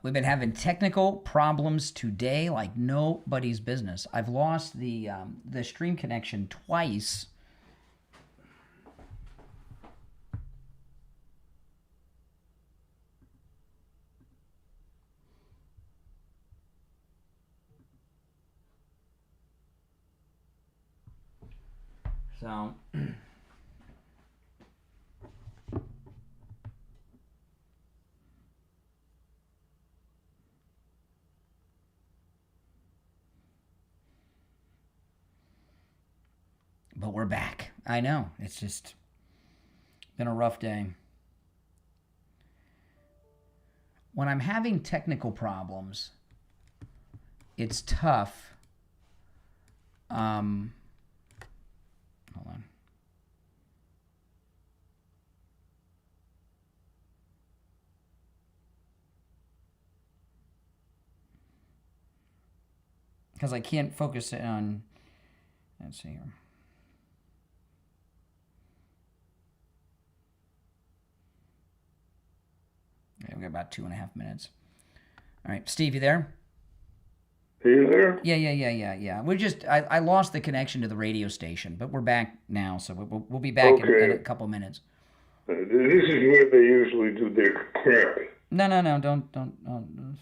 We've been having technical problems today like nobody's business. I've lost the stream connection twice. So... But we're back. I know. It's just been a rough day. When I'm having technical problems, it's tough. Hold on. Because I can't focus on... Let's see here. Okay, we've got about 2.5 minutes. All right, Steve, you there? Are you there? Yeah. We're just, I lost the connection to the radio station, but we're back now, so we'll be back in a couple minutes. This is where they usually do their crap. No, don't.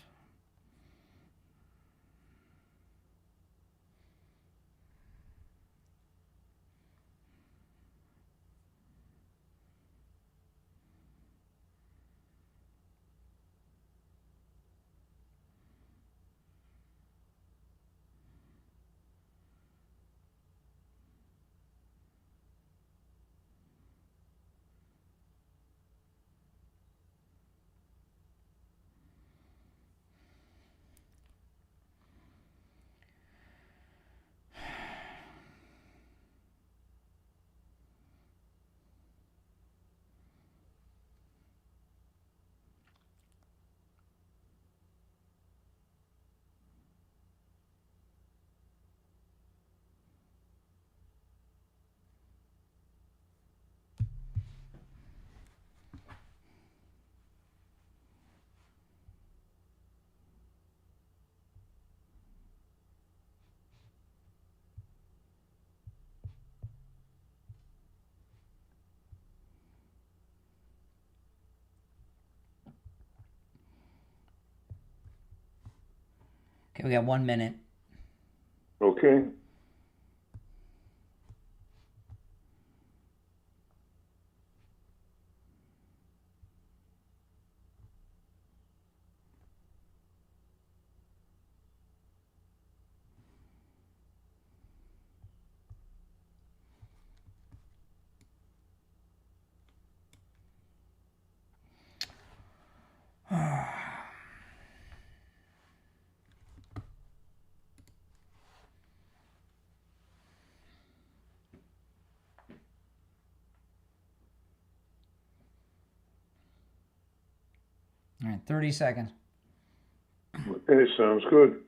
Okay, we got 1 minute. Okay. All right, 30 seconds. Okay, sounds good.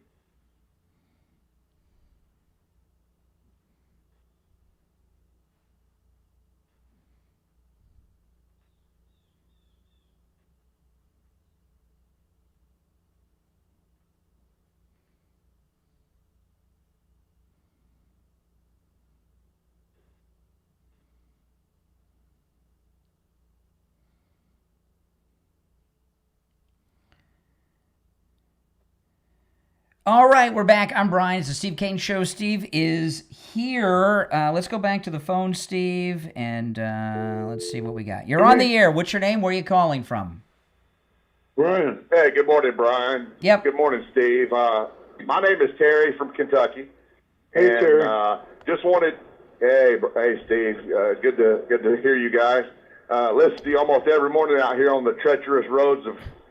All right, we're back. I'm Brian. It's the Steve Kane Show. Steve is here. Let's go back to the phone, Steve, and let's see what we got. You're on the air. What's your name? Where are you calling from? Brian. Hey, good morning, Brian. Yep. Good morning, Steve. My name is Terry from Kentucky. Hey, and, Terry. Just wanted, hey, Steve. Good to hear you guys. Listen to you almost every morning out here on the treacherous roads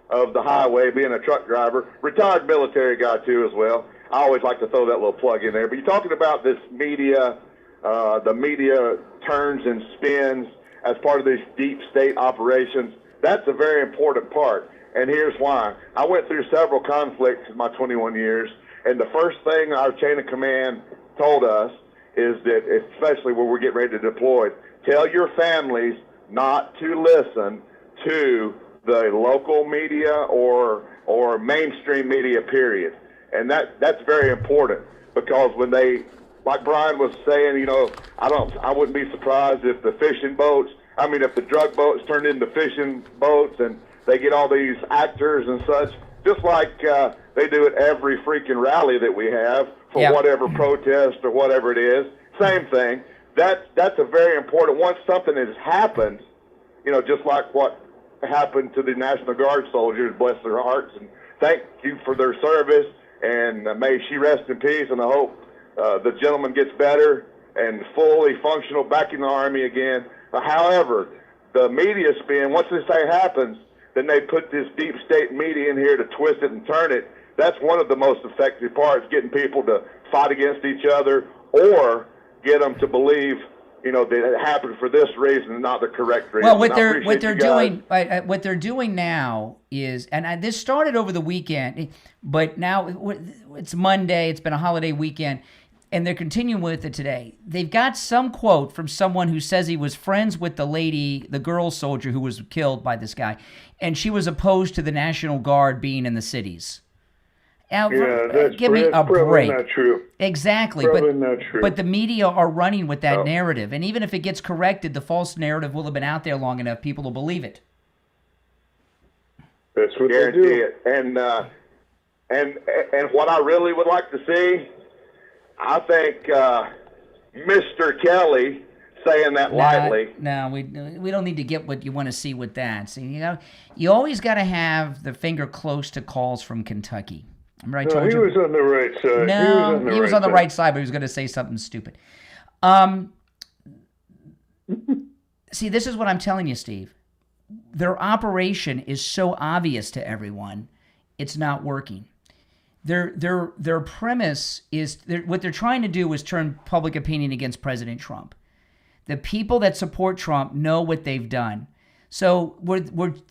of the highway, being a truck driver, retired military guy too as well. I always like to throw that little plug in there. But you're talking about this media, the media turns and spins as part of these deep state operations. That's a very important part. And here's why. I went through several conflicts in my 21 years, and the first thing our chain of command told us is that, especially when we're getting ready to deploy, tell your families not to listen to the local media or or mainstream media, period. And that's very important, because when they, like Brian was saying, I wouldn't be surprised if the if the drug boats turned into fishing boats, and they get all these actors and such, just like they do at every freaking rally that we have for whatever protest or whatever it is. Same thing. That's a very important. Once something has happened, just like what happened to the National Guard soldiers, bless their hearts, and thank you for their service, and may she rest in peace, and I hope the gentleman gets better and fully functional back in the Army again. However, the media spin, once this thing happens, then they put this deep state media in here to twist it and turn it. That's one of the most effective parts, getting people to fight against each other, or get them to believe, that it happened for this reason and not the correct reason. Well, what they're doing now is, and this started over the weekend, but now it's Monday. It's been a holiday weekend, and they're continuing with it today. They've got some quote from someone who says he was friends with the girl soldier who was killed by this guy, and she was opposed to the National Guard being in the cities. Now, give me a break. Not true. Exactly, probably not true. But the media are running with that narrative, and even if it gets corrected, the false narrative will have been out there long enough. People will believe it. That's what they do. And what I really would like to see, I think Mr. Kelly saying that lightly. No, we don't need to get what you want to see with that. See, you always got to have the finger close to calls from Kentucky. Remember I told you? He was on the right side. No, he was on the right side, but he was going to say something stupid. See, this is what I'm telling you, Steve. Their operation is so obvious to everyone, it's not working. Their premise is, what they're trying to do is turn public opinion against President Trump. The people that support Trump know what they've done. So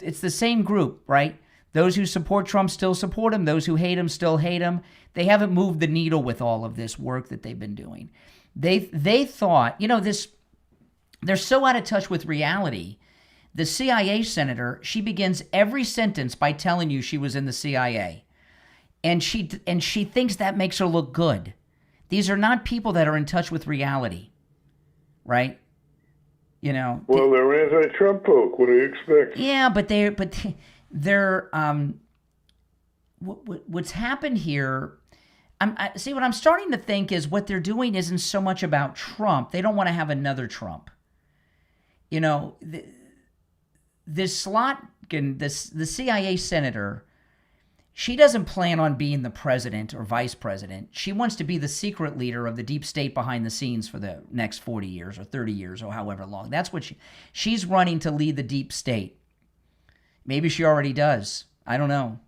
it's the same group, right? Those who support Trump still support him. Those who hate him still hate him. They haven't moved the needle with all of this work that they've been doing. They thought, they're so out of touch with reality. The CIA senator, she begins every sentence by telling you she was in the CIA. And she thinks that makes her look good. These are not people that are in touch with reality, right? Well, they're anti-Trump folk. What do you expect? Yeah, but they're what's happened here. See, what I'm starting to think is what they're doing isn't so much about Trump. They don't want to have another Trump. This Slotkin, the CIA senator, she doesn't plan on being the president or vice president. She wants to be the secret leader of the deep state behind the scenes for the next 40 years or 30 years or however long. That's what she's running to lead the deep state. Maybe she already does. I don't know.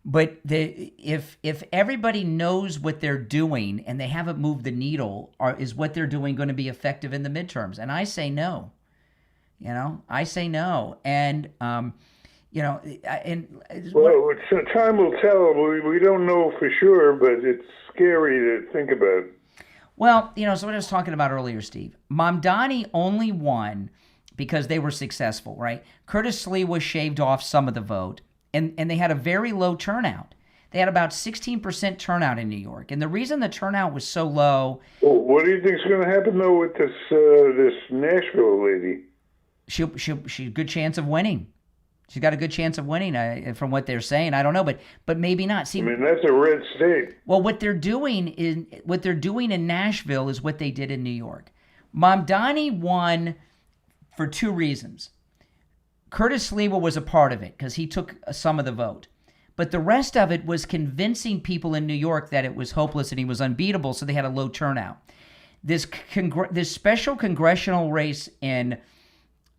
But if everybody knows what they're doing and they haven't moved the needle, is what they're doing going to be effective in the midterms? And I say no. I say no. And time will tell. We don't know for sure, but it's scary to think about. Well, so what I was talking about earlier, Steve. Mamdani only won because they were successful, right? Curtis Lee was shaved off some of the vote, and they had a very low turnout. They had about 16% turnout in New York. And the reason the turnout was so low... Well, what do you think is going to happen, though, with this Nashville lady? She's a good chance of winning. She's got a good chance of winning, from what they're saying. I don't know, but maybe not. See, that's a red state. Well, what they're doing in Nashville is what they did in New York. Mamdani won for two reasons. Curtis Sliwa was a part of it because he took some of the vote. But the rest of it was convincing people in New York that it was hopeless and he was unbeatable, so they had a low turnout. This special congressional race in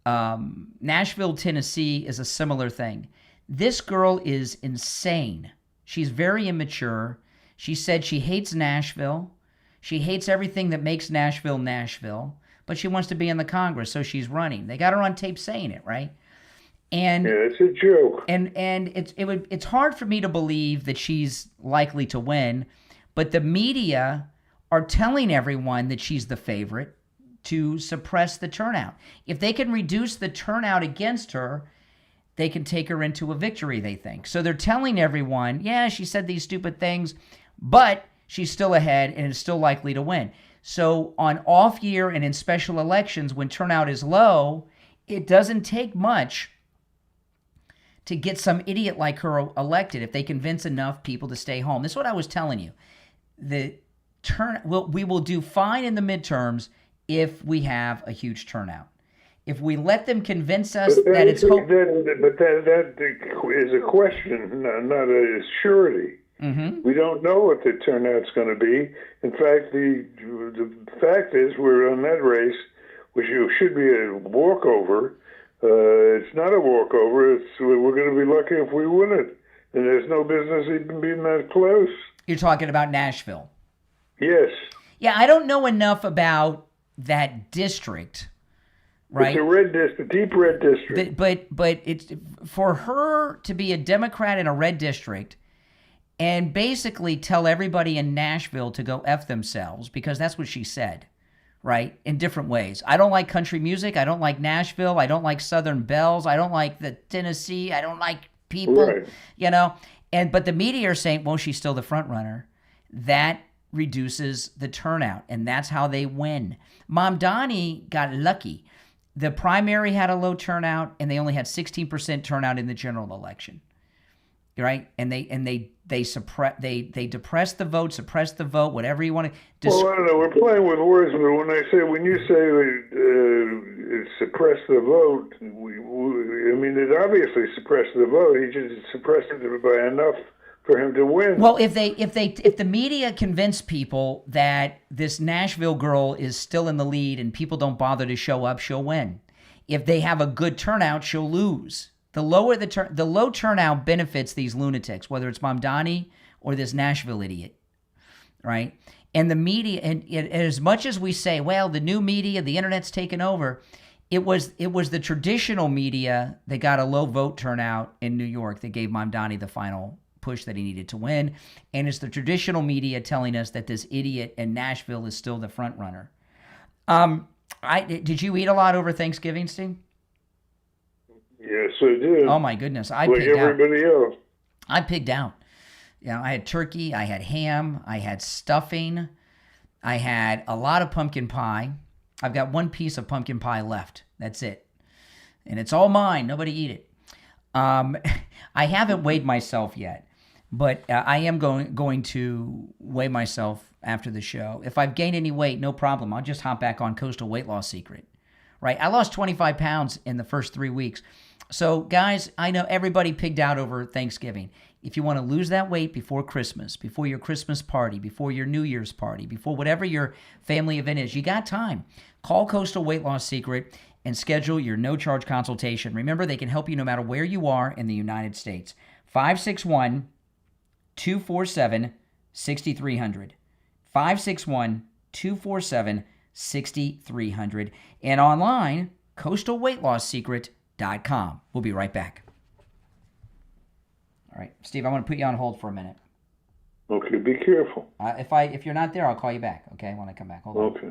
Nashville, Tennessee is a similar thing. This girl is insane. She's very immature. She said she hates Nashville. She hates everything that makes Nashville, Nashville. But she wants to be in the Congress, so she's running. They got her on tape saying it, right? And yeah, it's a joke. And it's hard for me to believe that she's likely to win, but the media are telling everyone that she's the favorite to suppress the turnout. If they can reduce the turnout against her, they can take her into a victory, they think. So they're telling everyone, yeah, she said these stupid things, but she's still ahead and is still likely to win. So on off year and in special elections, when turnout is low, it doesn't take much to get some idiot like her elected if they convince enough people to stay home. This is what I was telling you. We will do fine in the midterms if we have a huge turnout. If we let them convince us that it's hope. But that is a question, not a surety. Mm-hmm. We don't know what the turnout's going to be. In fact, the fact is we're on that race, which should be a walkover. It's not a walkover. We're going to be lucky if we win it. And there's no business even being that close. You're talking about Nashville. Yes. Yeah, I don't know enough about that district. Right. It's a red district, deep red district. But it's for her to be a Democrat in a red district and basically tell everybody in Nashville to go F themselves, because that's what she said, right? In different ways. I don't like country music. I don't like Nashville. I don't like Southern Bells. I don't like the Tennessee. I don't like people, right. But the media are saying, well, she's still the front runner. That reduces the turnout, and that's how they win. Mom Donnie got lucky. The primary had a low turnout, and they only had 16% turnout in the general election, right? And they depressed the vote, suppressed the vote, whatever you want to. Well, I don't know. We're playing with words, but when you say suppress the vote, it obviously suppressed the vote. He just suppressed it by enough for him to win. Well, if the media convince people that this Nashville girl is still in the lead and people don't bother to show up, she'll win. If they have a good turnout, she'll lose. The low turnout benefits these lunatics, whether it's Mamdani or this Nashville idiot, right? And the media, and as much as we say, well, the new media, the internet's taken over, it was the traditional media that got a low vote turnout in New York that gave Mamdani the final push that he needed to win, and it's the traditional media telling us that this idiot in Nashville is still the front runner. Did you eat a lot over Thanksgiving, Steve? Yes, I did. Oh my goodness, I like pigged everybody out. else. I pigged out. I had turkey, I had ham, I had stuffing, I had a lot of pumpkin pie. I've got one piece of pumpkin pie left. That's it, and it's all mine. Nobody eat it. I haven't weighed myself yet. But I am going to weigh myself after the show. If I've gained any weight, no problem. I'll just hop back on Coastal Weight Loss Secret, right? I lost 25 pounds in the first 3 weeks. So, guys, I know everybody pigged out over Thanksgiving. If you want to lose that weight before Christmas, before your Christmas party, before your New Year's party, before whatever your family event is, you got time. Call Coastal Weight Loss Secret and schedule your no-charge consultation. Remember, they can help you no matter where you are in the United States. 561-247-6300. 561-247-6300. And online, coastalweightlossecret.com. We'll be right back. All right, Steve, I want to put you on hold for a minute. Okay, be careful. If you're not there, I'll call you back, okay, when I come back. Hold on. Okay.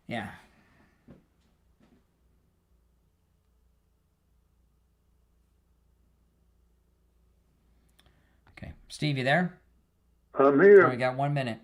Yeah. Okay. Steve, you there? I'm here. We got 1 minute.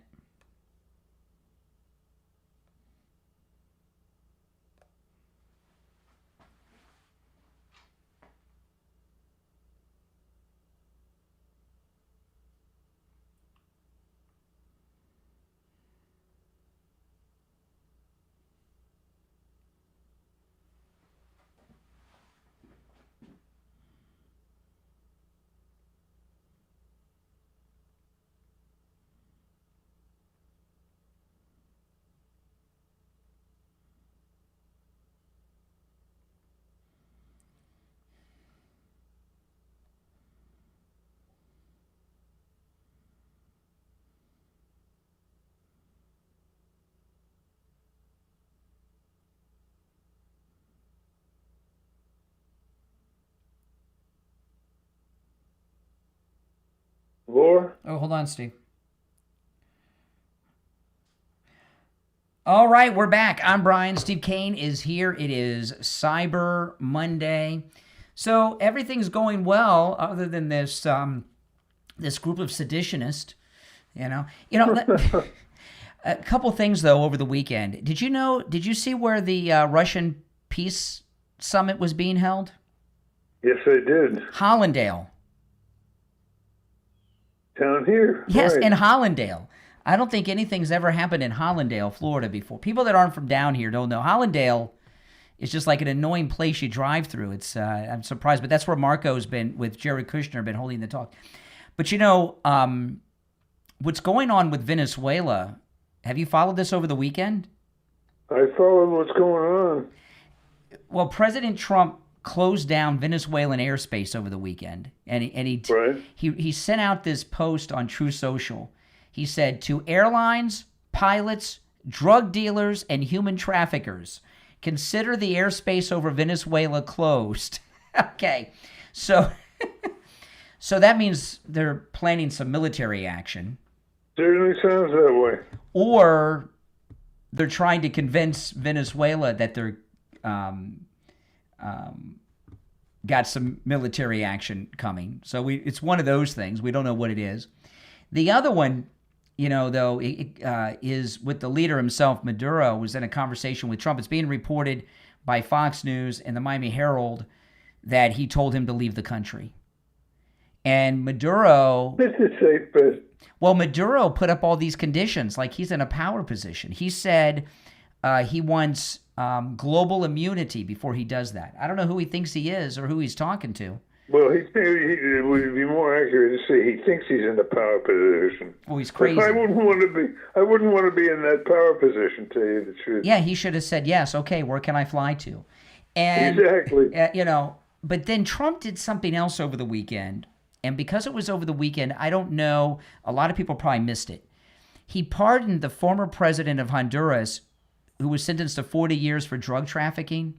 Laura? Oh, hold on, Steve. All right, we're back. I'm Brian. Steve Kane is here. It is Cyber Monday. So everything's going well other than this this group of seditionists, a couple things, though, over the weekend. Did you see where the Russian peace summit was being held? Yes, I did. Hollandale. Down here. Yes, right. in Hollandale. I don't think anything's ever happened in Hollandale, Florida before. People that aren't from down here don't know. Hollandale is just like an annoying place you drive through. It's I'm surprised, but that's where Marco's been, with Jared Kushner, been holding the talk. But what's going on with Venezuela, have you followed this over the weekend? I followed what's going on. Well, President Trump closed down Venezuelan airspace over the weekend, and he sent out this post on True Social. He said, to airlines, pilots, drug dealers, and human traffickers, consider the airspace over Venezuela closed. Okay, so that means they're planning some military action. Certainly sounds that way. Or they're trying to convince Venezuela that they're got some military action coming. So it's one of those things. We don't know what it is. The other one, though, is with the leader himself. Maduro was in a conversation with Trump. It's being reported by Fox News and the Miami Herald that he told him to leave the country. And Maduro... This is safe, but... Well, Maduro put up all these conditions, like he's in a power position. He said he wants global immunity before he does that. I don't know who he thinks he is or who he's talking to. Well, it would be more accurate to say he thinks he's in a power position. Well, he's crazy. I wouldn't want to be in that power position, to tell you the truth. Yeah, he should have said, yes, okay, where can I fly to? And, exactly. But then Trump did something else over the weekend. And because it was over the weekend, I don't know, a lot of people probably missed it. He pardoned the former president of Honduras, who was sentenced to 40 years for drug trafficking.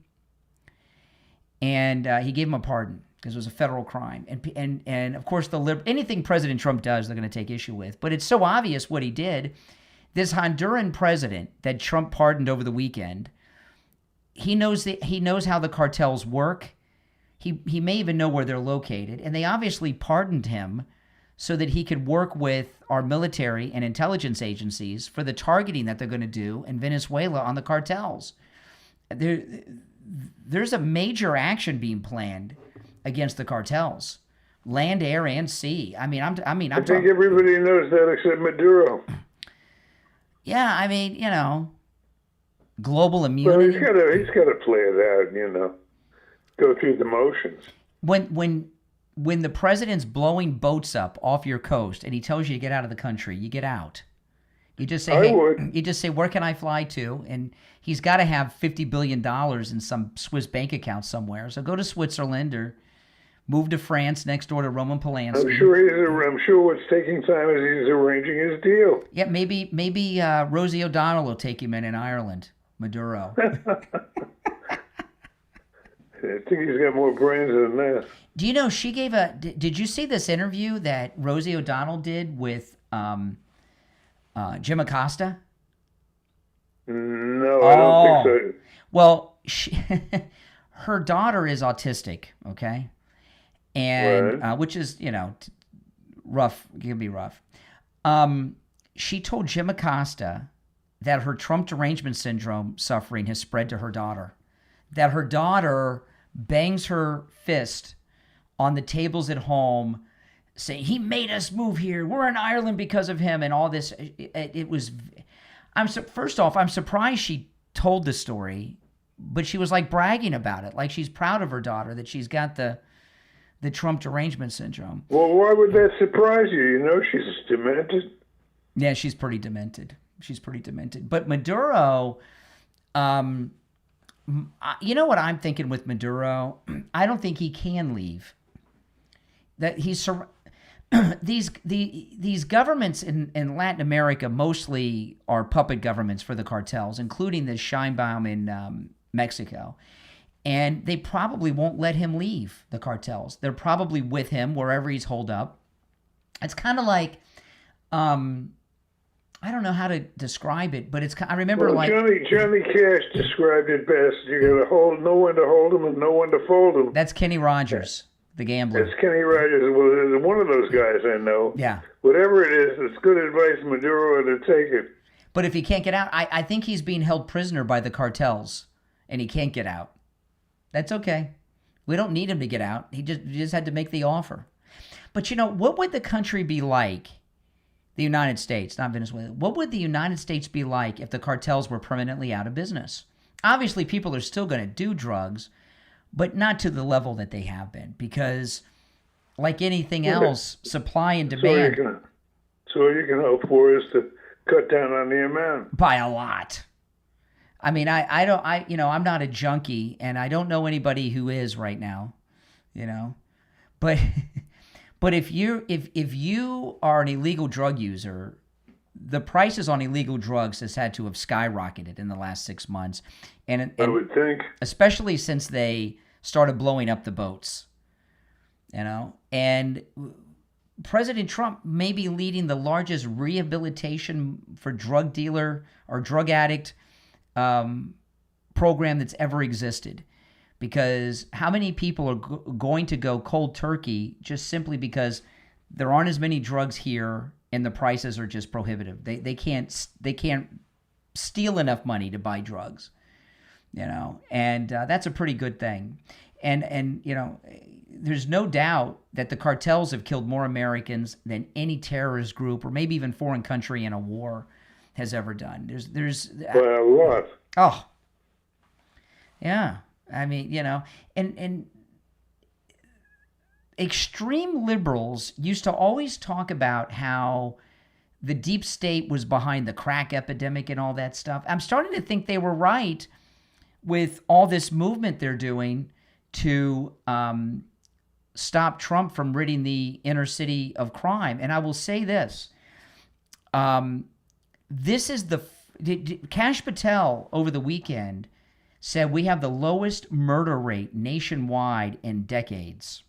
And he gave him a pardon because it was a federal crime. And of course, anything President Trump does, they're going to take issue with. But it's so obvious what he did. This Honduran president that Trump pardoned over the weekend, he knows how the cartels work. He may even know where they're located. And they obviously pardoned him so that he could work with our military and intelligence agencies for the targeting that they're going to do in Venezuela on the cartels. There's a major action being planned against the cartels, land, air, and sea. I think everybody knows that except Maduro. Yeah, global immunity. Well, he's got to play it out, go through the motions. When the president's blowing boats up off your coast and he tells you to get out of the country, you get out. You just say, you just say, where can I fly to? And he's got to have $50 billion in some Swiss bank account somewhere. So go to Switzerland or move to France next door to Roman Polanski. I'm sure what's taking time is he's arranging his deal. Yeah, maybe Rosie O'Donnell will take him in Ireland, Maduro. I think he's got more brains than that. Do you know she gave did you see this interview that Rosie O'Donnell did with Jim Acosta? No, I don't think so. Well, her daughter is autistic, okay? And right. Which is, rough, it can be rough. She told Jim Acosta that her Trump derangement syndrome suffering has spread to her daughter. That her daughter bangs her fist on the tables at home saying, he made us move here. We're in Ireland because of him and all this. It was, first off, I'm surprised she told the story, but she was like bragging about it. Like she's proud of her daughter that she's got the Trump derangement syndrome. Well, why would that surprise you? You know, she's demented. Yeah, she's pretty demented. But Maduro, you know what I'm thinking with Maduro? I don't think he can leave. That he's these governments in Latin America mostly are puppet governments for the cartels, including the Scheinbaum in Mexico. And they probably won't let him leave the cartels. They're probably with him wherever he's holed up. It's kind of like, I don't know how to describe it, but I remember Johnny Cash described it best. You got to know when to hold him and know when to fold him. That's Kenny Rogers, the gambler. That's Kenny Rogers. Well, one of those guys I know. Yeah. Whatever it is, it's good advice, Maduro, to take it. But if he can't get out, I think he's being held prisoner by the cartels, and he can't get out. That's okay. We don't need him to get out. He just had to make the offer. But, what would the country be like? The United States, not Venezuela. What would the United States be like if the cartels were permanently out of business? Obviously, people are still going to do drugs, but not to the level that they have been, because like anything else, supply and demand. So all you can hope for is to cut down on the amount. By a lot. I mean, I'm not a junkie, and I don't know anybody who is right now, but... But if you are an illegal drug user, the prices on illegal drugs has had to have skyrocketed in the last 6 months, and I would think, especially since they started blowing up the boats, And President Trump may be leading the largest rehabilitation for drug dealer or drug addict program that's ever existed. Because how many people are going to go cold turkey just simply because there aren't as many drugs here and the prices are just prohibitive? They can't steal enough money to buy drugs, and that's a pretty good thing. And there's no doubt that the cartels have killed more Americans than any terrorist group or maybe even foreign country in a war has ever done. There's a lot. Oh, yeah. I mean, and extreme liberals used to always talk about how the deep state was behind the crack epidemic and all that stuff. I'm starting to think they were right with all this movement they're doing to stop Trump from ridding the inner city of crime. And I will say this. This is Kash Patel over the weekend said we have the lowest murder rate nationwide in decades.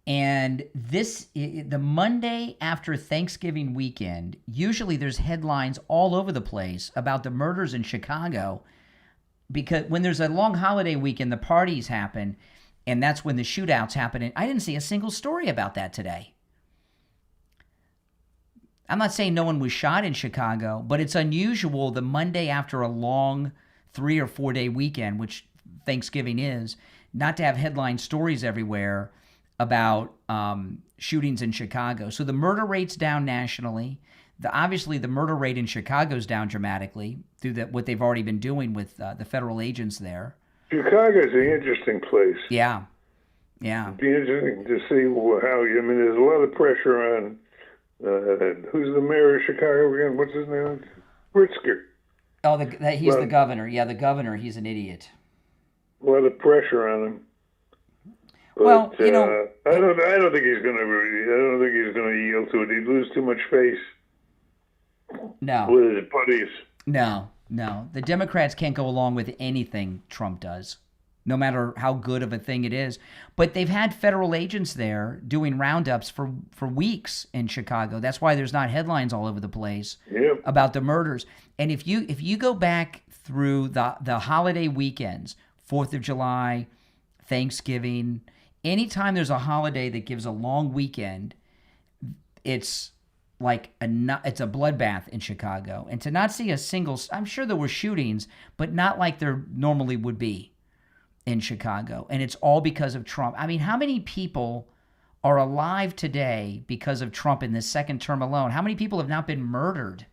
And the Monday after Thanksgiving weekend, usually there's headlines all over the place about the murders in Chicago, because when there's a long holiday weekend, the parties happen, and that's when the shootouts happen. And I didn't see a single story about that today. I'm not saying no one was shot in Chicago, but it's unusual the Monday after a long 3 or 4 day weekend, which Thanksgiving is, not to have headline stories everywhere about shootings in Chicago. So the murder rate's down nationally. Obviously, the murder rate in Chicago's down dramatically through what they've already been doing with the federal agents there. Chicago's an interesting place. Yeah. It'd be interesting to see there's a lot of pressure on, who's the mayor of Chicago again? What's his name? Pritzker. Oh, he's the governor. Yeah, the governor. He's an idiot. A lot of pressure on him. But, I don't think he's going to yield to it. He'd lose too much face. No. With his buddies. No. The Democrats can't go along with anything Trump does, no matter how good of a thing it is. But they've had federal agents there doing roundups for weeks in Chicago. That's why there's not headlines all over the place about the murders. And if you go back through the holiday weekends, 4th of July, Thanksgiving, anytime there's a holiday that gives a long weekend, it's like it's a bloodbath in Chicago. And to not see a single, I'm sure there were shootings, but not like there normally would be in Chicago. And it's all because of Trump. I mean, how many people are alive today because of Trump in this second term alone? How many people have not been murdered?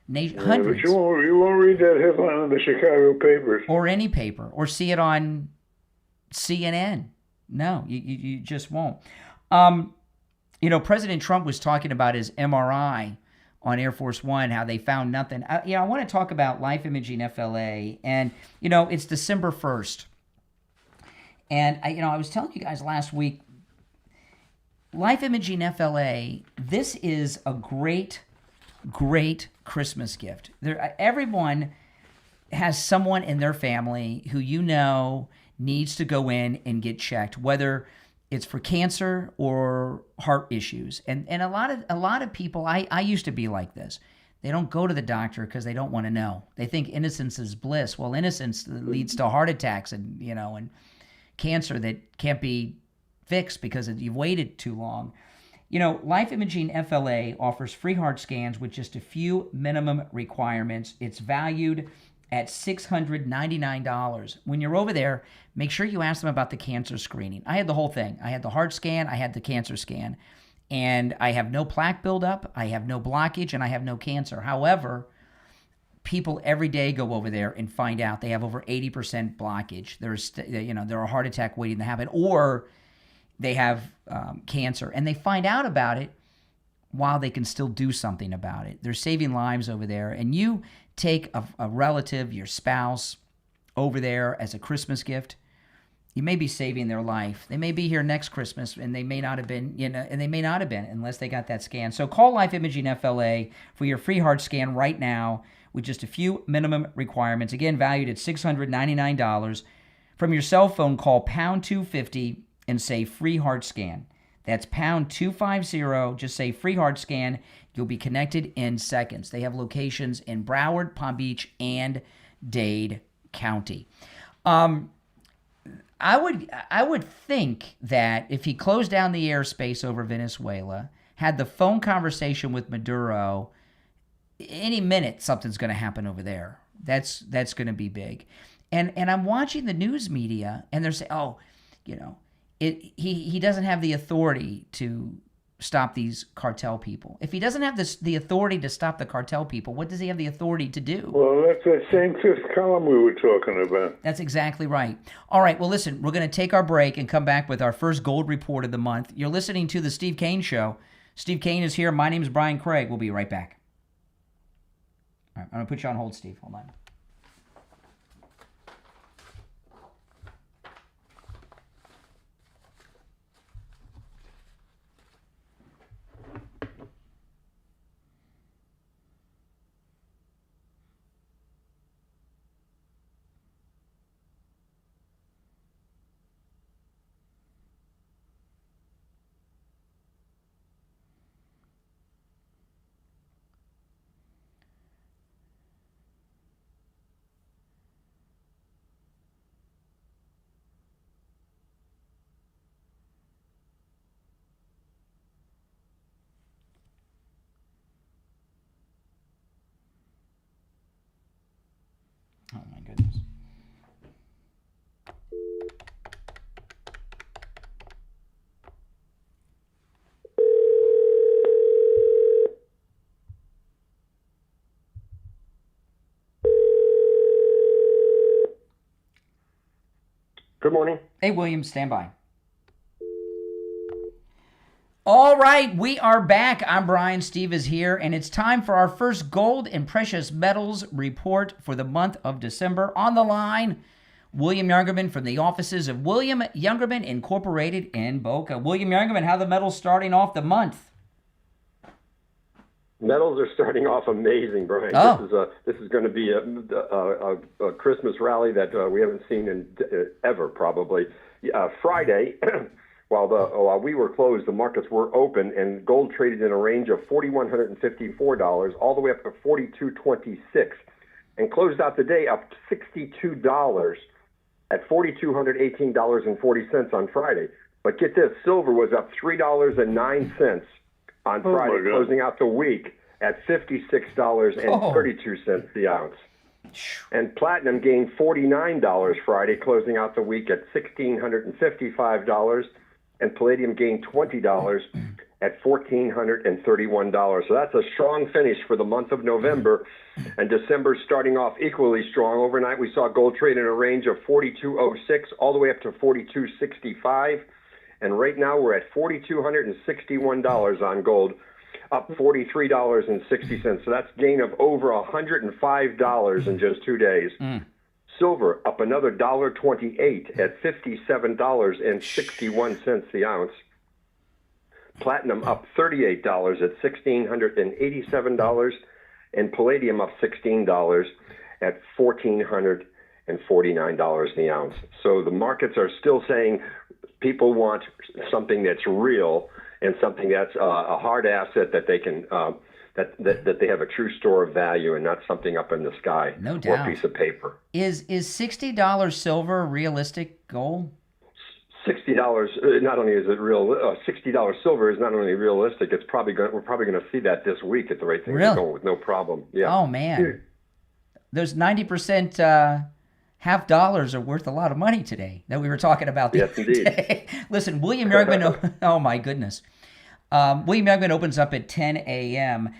Hundreds. But you won't read that headline in the Chicago papers. Or any paper, or see it on CNN. No, you just won't. President Trump was talking about his MRI on Air Force One, how they found nothing. I want to talk about Life Imaging FLA, and it's December 1st, and I was telling you guys last week, Life Imaging FLA, this is a great Christmas gift. Everyone has someone in their family who needs to go in and get checked, whether it's for cancer or heart issues. And a lot of people, I used to be like this. They don't go to the doctor because they don't want to know. They think innocence is bliss. Well, innocence leads to heart attacks and cancer that can't be fixed because you've waited too long. Life Imaging FLA offers free heart scans with just a few minimum requirements. It's valued at $699. When you're over there, make sure you ask them about the cancer screening. I had the whole thing. I had the heart scan, I had the cancer scan, and I have no plaque buildup, I have no blockage, and I have no cancer. However, people every day go over there and find out they have over 80% blockage. There's a heart attack waiting to happen, or they have cancer, and they find out about it while they can still do something about it. They're saving lives over there, and you take a relative, your spouse, over there as a Christmas gift, you may be saving their life. They may be here next Christmas, and they may not have been, unless they got that scan. So call Life Imaging FLA for your free heart scan right now with just a few minimum requirements. Again, valued at $699. From your cell phone, call pound 250 and say free heart scan. That's pound 250. Just say free heart scan. You'll be connected in seconds. They have locations in Broward, Palm Beach, and Dade County. I would think that if he closed down the airspace over Venezuela, had the phone conversation with Maduro, any minute something's going to happen over there. That's going to be big. And I'm watching the news media, and they're saying, he doesn't have the authority to stop these cartel people. If he doesn't have the authority to stop the cartel people, what does he have the authority to do? Well, that's that same fifth column we were talking about. That's exactly right. All right, well, listen, we're going to take our break and come back with our first gold report of the month. You're listening to The Steve Kane Show. Steve Kane is here. My name is Brian Craig. We'll be right back. All right, I'm going to put you on hold, Steve. Hold on. Oh, my goodness. Good morning. Hey, William, stand by. All right, we are back. I'm Brian. Steve is here, and it's time for our first gold and precious metals report for the month of December. On the line, William Youngerman from the offices of William Youngerman Incorporated in Boca. William Youngerman, how the metals starting off the month? Metals are starting off amazing, Brian. Oh. This is going to be a Christmas rally that we haven't seen in ever, probably. Friday. While we were closed, the markets were open, and gold traded in a range of $4,154 all the way up to $4,226, and closed out the day up $62 at $4,218.40 on Friday. But get this, silver was up $3.09 on Friday, closing out the week at $56.32 the ounce. And platinum gained $49 Friday, closing out the week at $1,655. And palladium gained $20 at $1,431. So that's a strong finish for the month of November. And December starting off equally strong. Overnight, we saw gold trade in a range of $42.06 all the way up to $42.65. And right now, we're at $4,261 on gold, up $43.60. So that's a gain of over $105 in just 2 days. Silver up another $1.28 at $57.61 the ounce. Platinum up $38 at $1,687. And palladium up $16 at $1,449 the ounce. So the markets are still saying people want something that's real and something that's a hard asset that they can that they have a true store of value and not something up in the sky. No doubt. Or a piece of paper. Is $60 silver a realistic goal? $60 not only is it real. $60 silver is not only realistic. It's probably we're probably going to see that this week at the rate things are going with no problem. Yeah. Oh man, those 90% half dollars are worth a lot of money today that we were talking about the other day. Listen, William Youngman, oh my goodness. William Youngman opens up at 10 a.m.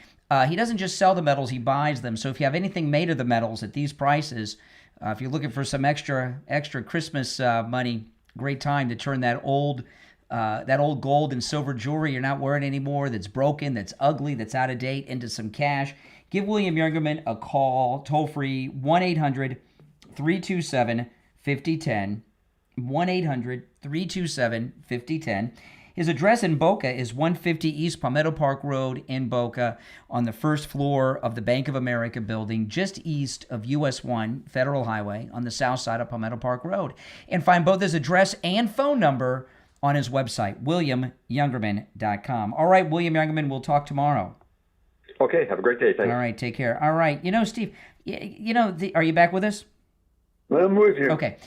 He doesn't just sell the metals, he buys them. So if you have anything made of the metals at these prices, if you're looking for some extra Christmas money, great time to turn that old gold and silver jewelry you're not wearing anymore, that's broken, that's ugly, that's out of date, into some cash. Give William Youngman a call, toll free, 1-800-327-5010, 1-800-327-5010. His address in Boca is 150 East Palmetto Park Road in Boca, on the first floor of the Bank of America building, just east of US 1 Federal Highway on the south side of Palmetto Park Road. And find both his address and phone number on his website, WilliamYoungerman.com. All right, William Youngman, we'll talk tomorrow. Okay, have a great day. Thanks. All right, take care. All right, Steve, are you back with us? I'm with you. Okay.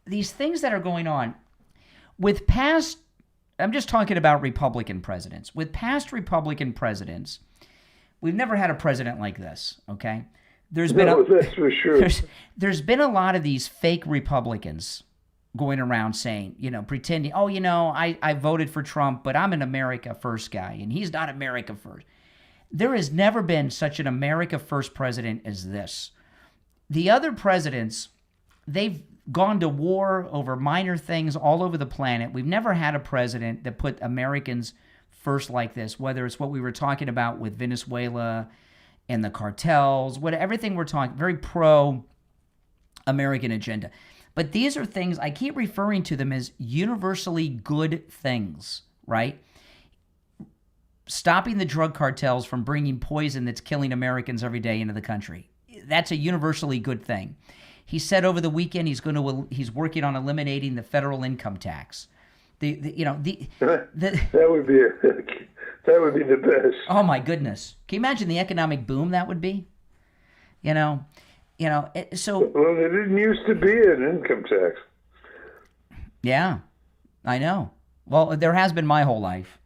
These things that are going on, with past, I'm just talking about Republican presidents. With past Republican presidents, we've never had a president like this, okay? That's for sure. There's been a lot of these fake Republicans going around saying, pretending, I voted for Trump, but I'm an America First guy, and he's not America First. There has never been such an America First president as this. The other presidents, they've gone to war over minor things all over the planet. We've never had a president that put Americans first like this, whether it's what we were talking about with Venezuela and the cartels, everything we're talking, very pro-American agenda. But these are things, I keep referring to them as universally good things, right? Stopping the drug cartels from bringing poison that's killing Americans every day into the country. That's a universally good thing. He said over the weekend he's working on eliminating the federal income tax. That would be the best. Oh my goodness! Can you imagine the economic boom that would be? So. Well, there didn't used to be an income tax. Yeah, I know. Well, there has been my whole life.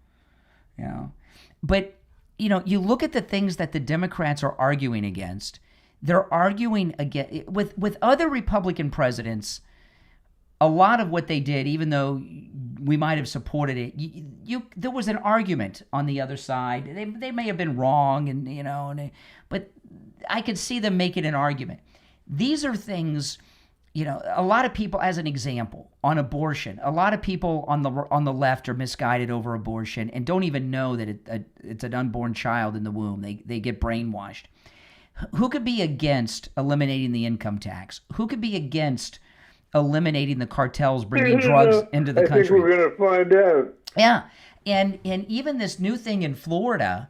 But you look at the things that the Democrats are arguing against. They're arguing again with other Republican presidents. A lot of what they did, even though we might have supported it, there was an argument on the other side. They may have been wrong, but I could see them making an argument. These are things, a lot of people, as an example, on abortion. A lot of people on the left are misguided over abortion and don't even know that it's an unborn child in the womb. They get brainwashed. Who could be against eliminating the income tax? Who could be against eliminating the cartels bringing drugs into the country? I think we're going to find out. Yeah, and even this new thing in Florida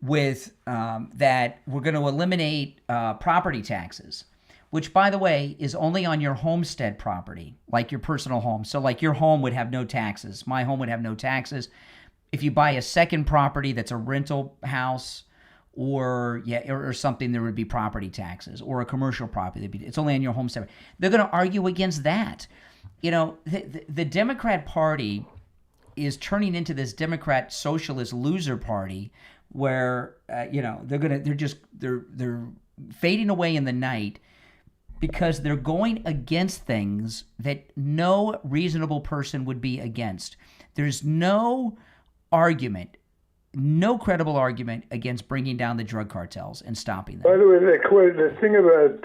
with that we're going to eliminate property taxes, which, by the way, is only on your homestead property, like your personal home. So like your home would have no taxes. My home would have no taxes. If you buy a second property that's a rental house, or something, there would be property taxes, or a commercial property. It's only on your homestead. They're going to argue against that. The Democrat Party is turning into this Democrat socialist loser party where they're fading away in the night because they're going against things that no reasonable person would be against. There's no credible argument against bringing down the drug cartels and stopping them. By the way, the thing about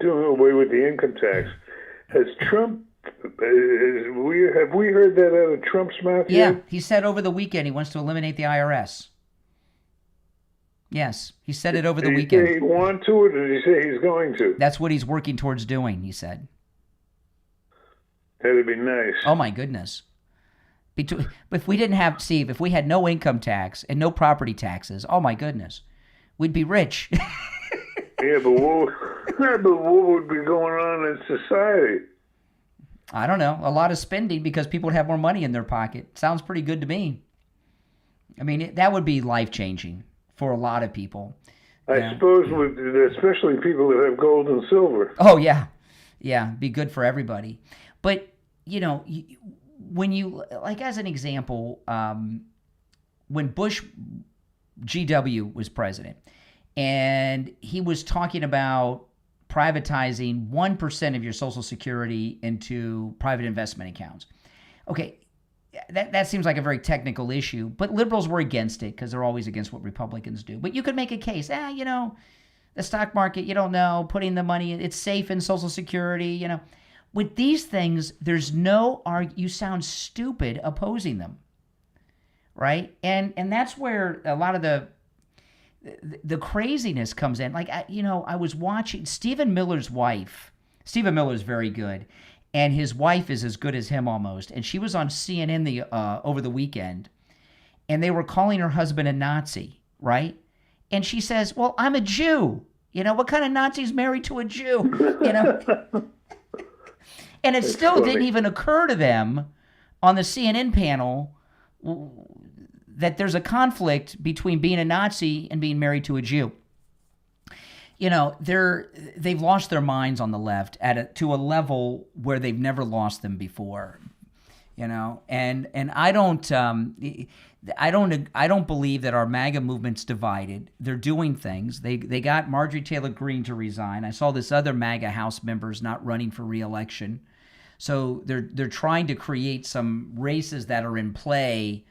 doing away with the income tax, has Trump, have we heard that out of Trump's mouth yet? Yeah, he said over the weekend he wants to eliminate the IRS. Yes, he said it over the weekend. Did he want to, or did he say he's going to? That's what he's working towards doing, he said. That'd be nice. Oh, my goodness. If we didn't have, Steve, if we had no income tax and no property taxes, oh, my goodness, we'd be rich. Yeah, but what would be going on in society? I don't know. A lot of spending because people would have more money in their pocket. Sounds pretty good to me. I mean, that would be life-changing for a lot of people. I suppose, especially people that have gold and silver. Oh, yeah. Yeah, be good for everybody. But, when you, like as an example, when Bush GW was president, and he was talking about privatizing 1% of your Social Security into private investment accounts. Okay, that seems like a very technical issue, but liberals were against it because they're always against what Republicans do. But you could make a case, the stock market, you don't know, putting the money, it's safe in Social Security, With these things, there's no you sound stupid opposing them, right? And that's where a lot of the craziness comes in. Like, I was watching Stephen Miller's wife. Stephen Miller's very good, and his wife is as good as him almost. And she was on CNN over the weekend, and they were calling her husband a Nazi, right? And she says, "Well, I'm a Jew. What kind of Nazi's married to a Jew?" And it still didn't even occur to them on the CNN panel that there's a conflict between being a Nazi and being married to a Jew. They've lost their minds on the left to a level where they've never lost them before. And I don't believe that our MAGA movement's divided. They're doing things. They got Marjorie Taylor Greene to resign. I saw this other MAGA House members not running for re-election. So they're trying to create some races that are in play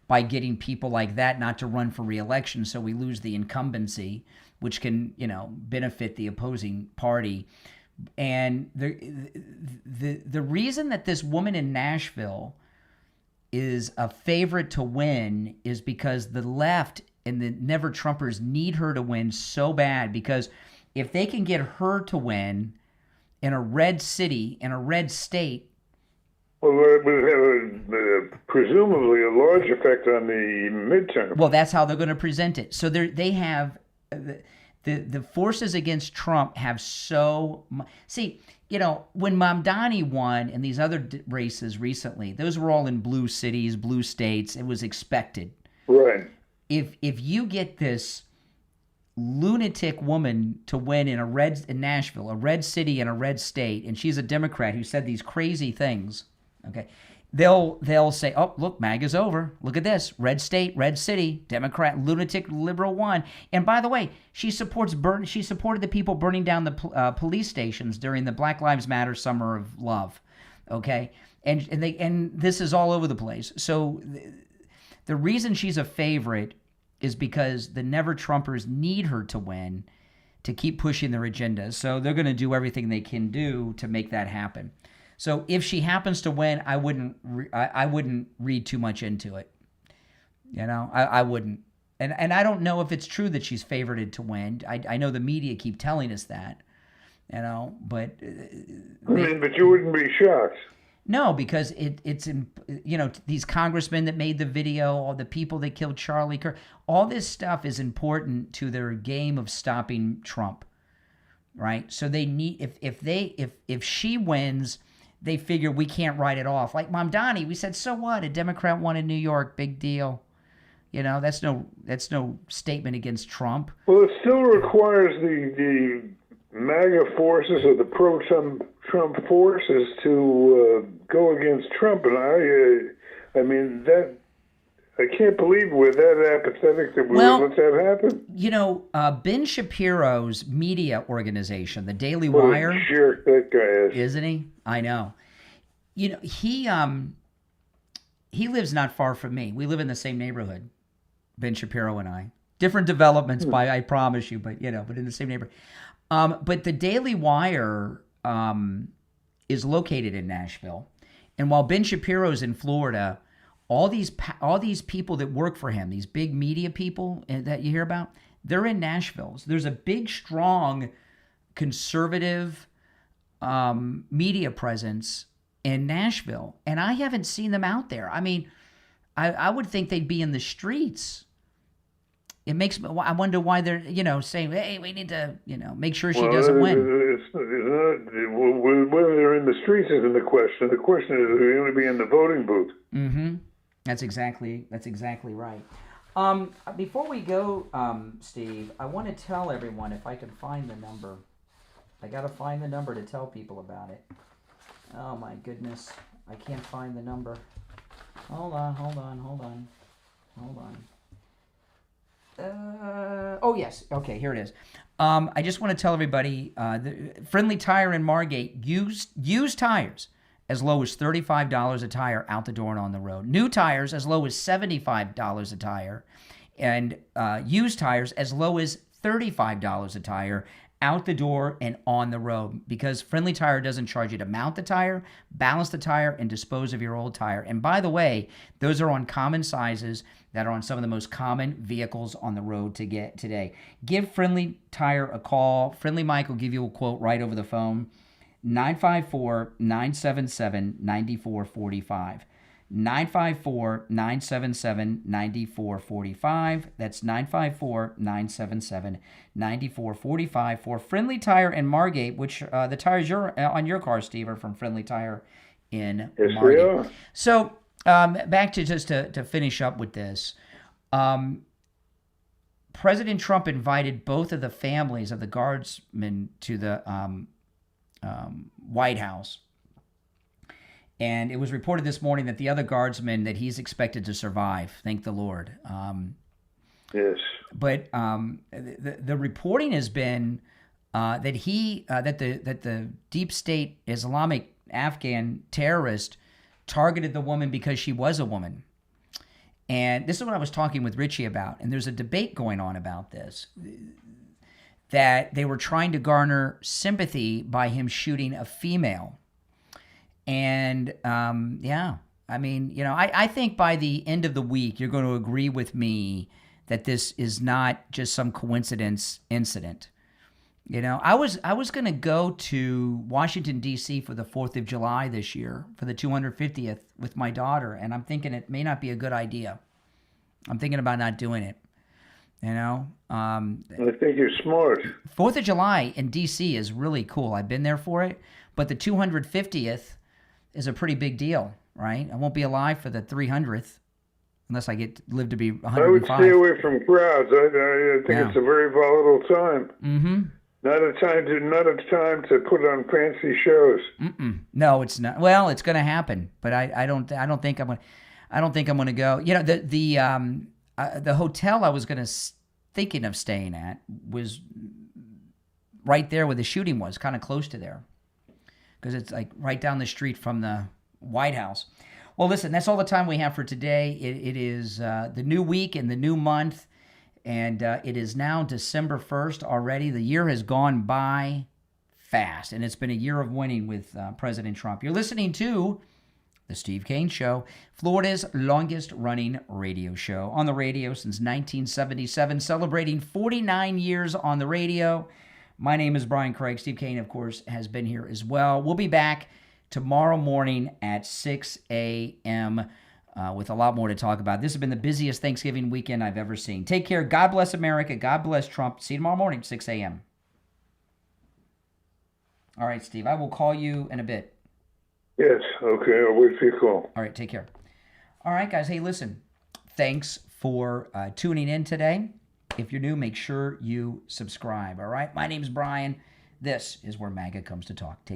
by getting people like that not to run for re-election, so we lose the incumbency, which can, benefit the opposing party. And the reason that this woman in Nashville is a favorite to win is because the left and the Never Trumpers need her to win so bad, because if they can get her to win in a red city, in a red state. Well, it would have presumably a large effect on the midterm. Well, that's how they're going to present it. So they have, the forces against Trump have so much. See, when Mamdani won and these other races recently, those were all in blue cities, blue states. It was expected. Right. If you get this lunatic woman to win in Nashville, a red city and a red state, and she's a Democrat who said these crazy things, okay, they'll say, "Oh, look, MAGA's over. Look at this, red state, red city, Democrat, lunatic, liberal won." And by the way, she supported the people burning down the police stations during the Black Lives Matter Summer of Love, okay, and this is all over the place. So the reason she's a favorite is because the Never Trumpers need her to win to keep pushing their agenda. So they're going to do everything they can do to make that happen. So if she happens to win, I wouldn't read too much into it. I wouldn't. And I don't know if it's true that she's favorited to win. I know the media keep telling us that, but but you wouldn't be shocked. No, because it's these congressmen that made the video, all the people that killed Charlie Kirk, all this stuff is important to their game of stopping Trump, right? So they need if she wins, they figure we can't write it off. Like Mamdani, we said, so what? A Democrat won in New York, big deal. That's no statement against Trump. Well, it still requires the MAGA forces or the pro-Trump forces to go against Trump, and I mean that. I can't believe we're that apathetic that we would let that happen. You know, Ben Shapiro's media organization, the Daily Wire. What a jerk that guy is. Isn't he? I know. You know, he lives not far from me. We live in the same neighborhood, Ben Shapiro and I. Different developments, I promise you, but but in the same neighborhood. But the Daily Wire is located in Nashville, and while Ben Shapiro's in Florida, all these people that work for him, these big media people that you hear about, they're in Nashville. So there's a big, strong, conservative media presence in Nashville, and I haven't seen them out there. I mean, I would think they'd be in the streets. It makes me. I wonder why they're saying, "Hey, we need to make sure she doesn't win." It's not, whether they're in the streets isn't the question. The question is, they're going to be in the voting booth. Mm-hmm. That's exactly right. Before we go, Steve, I want to tell everyone, if I can find the number. I got to find the number to tell people about it. Oh my goodness, I can't find the number. Hold on. Oh yes, okay, here it is. I just want to tell everybody, the Friendly Tire in Margate, used tires as low as $35 a tire out the door and on the road. New tires as low as $75 a tire, and used tires as low as $35 a tire out the door and on the road, because Friendly Tire doesn't charge you to mount the tire, balance the tire, and dispose of your old tire. And by the way, those are on common sizes that are on some of the most common vehicles on the road to get today. Give Friendly Tire a call. Friendly Mike will give you a quote right over the phone. 954-977-9445. 954-977-9445. That's 954-977-9445 for Friendly Tire in Margate, which the tires on your car, Steve, are from Friendly Tire in Margate. We are. So back to just to finish up with this. President Trump invited both of the families of the guardsmen to the White House. And it was reported this morning that the other guardsman, that he's expected to survive. Thank the Lord. Yes. But the reporting has been that the deep state Islamic Afghan terrorist targeted the woman because she was a woman. And this is what I was talking with Richie about. And there's a debate going on about this, that they were trying to garner sympathy by him shooting a female. And I mean, I think by the end of the week, you're going to agree with me that this is not just some coincidence incident. I was going to go to Washington, D.C. for the 4th of July this year, for the 250th with my daughter, and I'm thinking it may not be a good idea. I'm thinking about not doing it. I think you're smart. 4th of July in D.C. is really cool. I've been there for it, but the 250th is a pretty big deal, right? I won't be alive for the 300th unless I live to be 105. I would stay away from crowds. I think it's a very volatile time. Mm-hmm. Not a time to put on fancy shows. No, it's not. Well, it's going to happen, but I don't think I'm going to go. The hotel I was thinking of staying at was right there where the shooting was, kind of close to there, because it's like right down the street from the White House. Well, listen, that's all the time we have for today. It is the new week and the new month, and it is now December 1st already. The year has gone by fast, and it's been a year of winning with President Trump. You're listening to The Steve Kane Show, Florida's longest-running radio show. On the radio since 1977, celebrating 49 years on the radio. My name is Brian Craig. Steve Kane, of course, has been here as well. We'll be back tomorrow morning at 6 a.m. With a lot more to talk about. This has been the busiest Thanksgiving weekend I've ever seen. Take care. God bless America. God bless Trump. See you tomorrow morning, 6 a.m. All right, Steve, I will call you in a bit. Yes, okay. I'll wait for your call. All right, take care. All right, guys. Hey, listen. Thanks for tuning in today. If you're new, make sure you subscribe, all right? My name's Brian. This is where MAGA comes to talk. Take